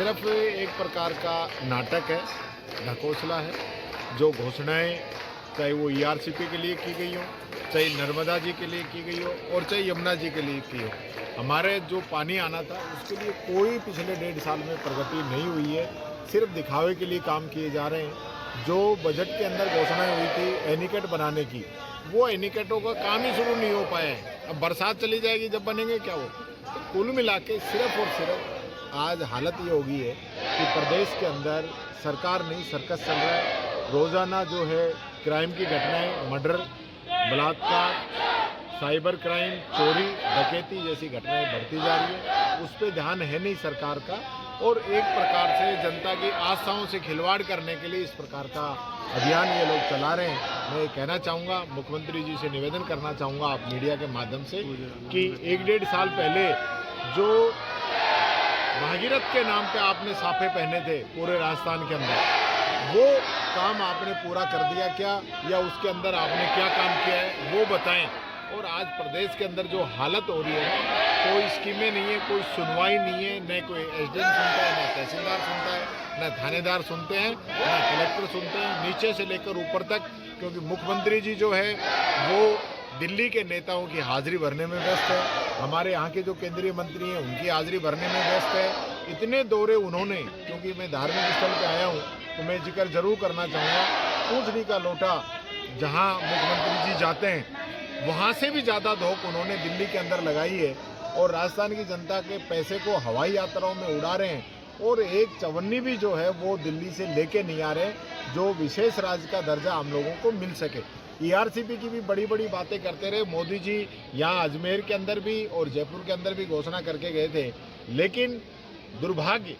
सिर्फ एक प्रकार का नाटक है, ढकोसला है। जो घोषणाएं चाहे वो ईआरसीपी के लिए की गई हो, चाहे नर्मदा जी के लिए की गई हो और चाहे यमुना जी के लिए की हो, हमारे जो पानी आना था उसके लिए कोई पिछले 1.5 साल में प्रगति नहीं हुई है। सिर्फ दिखावे के लिए काम किए जा रहे हैं। जो बजट के अंदर घोषणाएं हुई थी एनीकट बनाने की, वो एनीकटों का काम ही शुरू नहीं हो पाया है। अब बरसात चली जाएगी जब बनेंगे क्या वो। तो कुल मिला के सिर्फ और सिर्फ आज हालत ये हो गई है कि प्रदेश के अंदर सरकार नहीं सर्कस चल रहा है। रोज़ाना जो है क्राइम की घटनाएं, मर्डर, बलात्कार, साइबर क्राइम, चोरी, डकैती जैसी घटनाएं बढ़ती जा रही है। उस पर ध्यान है नहीं सरकार का और एक प्रकार से जनता की आस्थाओं से खिलवाड़ करने के लिए इस प्रकार का अभियान ये लोग चला रहे हैं। मैं कहना चाहूँगा, मुख्यमंत्री जी से निवेदन करना चाहूँगा आप मीडिया के माध्यम से कि 1-1.5 साल पहले जो भागीरथ के नाम पे आपने साफे पहने थे पूरे राजस्थान के अंदर, वो काम आपने पूरा कर दिया क्या, या उसके अंदर आपने क्या काम किया है वो बताएं। और आज प्रदेश के अंदर जो हालत हो रही है, कोई स्कीमें नहीं है, कोई सुनवाई नहीं है, न कोई एसडीएम सुनता है, न तहसीलदार सुनता है, न थानेदार सुनते हैं, न कलेक्टर सुनते हैं, नीचे से लेकर ऊपर तक। क्योंकि मुख्यमंत्री जी जो है वो दिल्ली के नेताओं की हाजिरी भरने में व्यस्त है, हमारे यहाँ के जो केंद्रीय मंत्री हैं उनकी हाजिरी भरने में व्यस्त है। इतने दौरे उन्होंने, क्योंकि मैं धार्मिक स्थल पे आया हूँ तो मैं जिक्र जरूर करना चाहूँगा, पूंछड़ी का लोटा जहाँ मुख्यमंत्री जी जाते हैं वहाँ से भी ज़्यादा धोख उन्होंने दिल्ली के अंदर लगाई है और राजस्थान की जनता के पैसे को हवाई यात्राओं में उड़ा रहे हैं। और एक चवन्नी भी जो है वो दिल्ली से लेके नहीं आ रहे जो विशेष राज्य का दर्जा हम लोगों को मिल सके। ईआरसीपी की भी बड़ी बड़ी बातें करते रहे मोदी जी, यहाँ अजमेर के अंदर भी और जयपुर के अंदर भी घोषणा करके गए थे, लेकिन दुर्भाग्य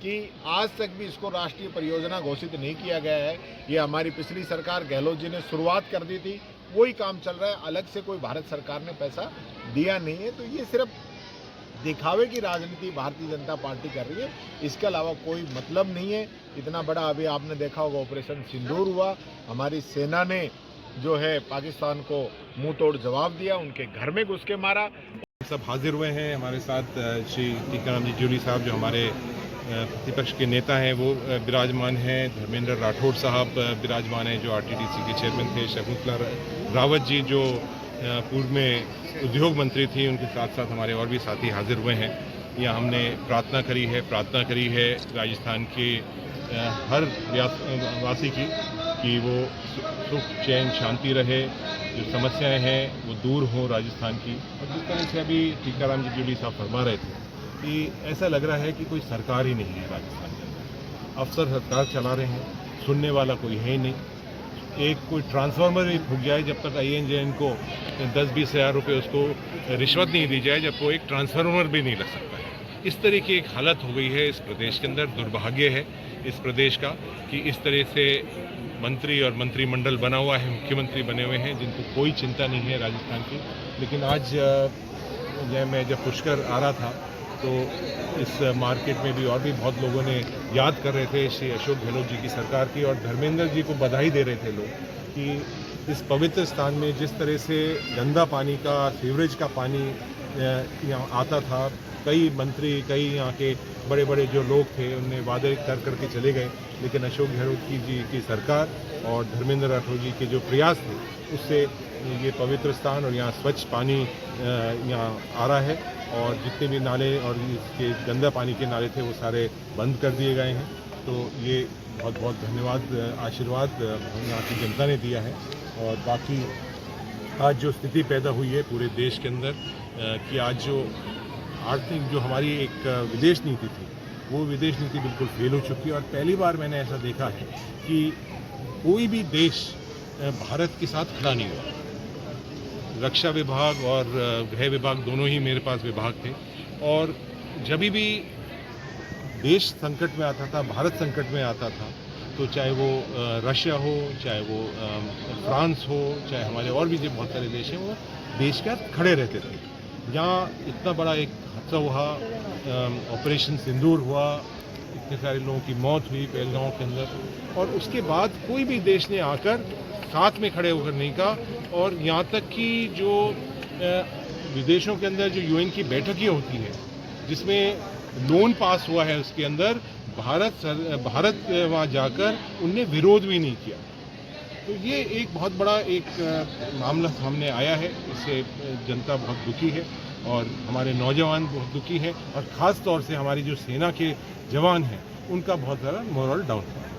कि आज तक भी इसको राष्ट्रीय परियोजना घोषित नहीं किया गया है। ये हमारी पिछली सरकार गहलोत जी ने शुरुआत कर दी थी, वही काम चल रहा है, अलग से कोई भारत सरकार ने पैसा दिया नहीं है। तो ये सिर्फ दिखावे की राजनीति भारतीय जनता पार्टी कर रही है, इसके अलावा कोई मतलब नहीं है। इतना बड़ा अभी आपने देखा होगा ऑपरेशन सिंदूर हुआ, हमारी सेना ने जो है पाकिस्तान को मुंह तोड़ जवाब दिया, उनके घर में घुस के मारा। सब हाजिर हुए हैं हमारे साथ। श्री टीकाराम जी ज्यूली साहब जो हमारे प्रतिपक्ष के नेता हैं वो विराजमान हैं, धर्मेंद्र राठौड़ साहब विराजमान हैं जो आरटीडीसी के चेयरमैन थे, शकुंतला रावत जी जो पूर्व में उद्योग मंत्री थी, उनके साथ साथ हमारे और भी साथी हाजिर हुए हैं। यहाँ हमने प्रार्थना करी है राजस्थान के हर वासी की कि वो सुख चैन शांति रहे, जो समस्याएं हैं वो दूर हों राजस्थान की। और जिस तरह से अभी टीकाराम जी ज्यूली साहब फरमा रहे थे कि ऐसा लग रहा है कि कोई सरकार ही नहीं है राजस्थान के अंदर, अफसर सरकार चला रहे हैं, सुनने वाला कोई है ही नहीं। एक कोई ट्रांसफार्मर भी फूक जाए, जब तक INJN को 10-20 हज़ार रुपये उसको रिश्वत नहीं दी जाए, जब वो एक ट्रांसफार्मर भी नहीं लग सकता है। इस तरह की एक हालत हो गई है इस प्रदेश के अंदर। दुर्भाग्य है इस प्रदेश का कि इस तरह से मंत्री और मंत्रिमंडल बना हुआ है, मुख्यमंत्री बने हुए हैं जिनको कोई चिंता नहीं है राजस्थान की। लेकिन आज मैं जब पुष्कर आ रहा था तो इस मार्केट में भी और भी बहुत लोगों ने याद कर रहे थे श्री अशोक गहलोत जी की सरकार की, और धर्मेंद्र जी को बधाई दे रहे थे लोग कि इस पवित्र स्थान में जिस तरह से गंदा पानी का, सीवरेज का पानी यहाँ आता था, कई मंत्री, कई यहाँ के बड़े बड़े जो लोग थे उनने वादे कर करके चले गए, लेकिन अशोक गहलोत जी की सरकार और धर्मेंद्र राठौड़ जी के जो प्रयास थे उससे ये पवित्र स्थान और यहाँ स्वच्छ पानी यहाँ आ रहा है। और जितने भी नाले और इसके गंदा पानी के नाले थे वो सारे बंद कर दिए गए हैं। तो ये बहुत बहुत धन्यवाद, आशीर्वाद यहाँ की जनता ने दिया है। और बाकी आज जो स्थिति पैदा हुई है पूरे देश के अंदर कि आज जो आर्थिक जो हमारी एक विदेश नीति थी, वो विदेश नीति बिल्कुल फेल हो चुकी है। और पहली बार मैंने ऐसा देखा है कि कोई भी देश भारत के साथ खड़ा नहीं हुआ। रक्षा विभाग और गृह विभाग दोनों ही मेरे पास विभाग थे, और जब भी देश संकट में आता था, भारत संकट में आता था, तो चाहे वो रशिया हो, चाहे वो फ्रांस हो, चाहे हमारे और भी जो बहुत सारे देश हैं, वो देश के साथ खड़े रहते थे। यहाँ इतना बड़ा एक हादसा हुआ, ऑपरेशन सिंदूर हुआ, इतने सारे लोगों की मौत हुई पहलगांव के अंदर, और उसके बाद कोई भी देश ने आकर साथ में खड़े होकर नहीं कहा। और यहाँ तक कि जो विदेशों के अंदर जो UN की बैठकें होती हैं, जिसमें लोन पास हुआ है उसके अंदर भारत वहाँ जाकर उनने विरोध भी नहीं किया। तो ये एक बहुत बड़ा एक मामला सामने आया है। इससे जनता बहुत दुखी है और हमारे नौजवान बहुत दुखी हैं और ख़ास तौर से हमारी जो सेना के जवान हैं उनका बहुत ज़्यादा मोरल डाउन है।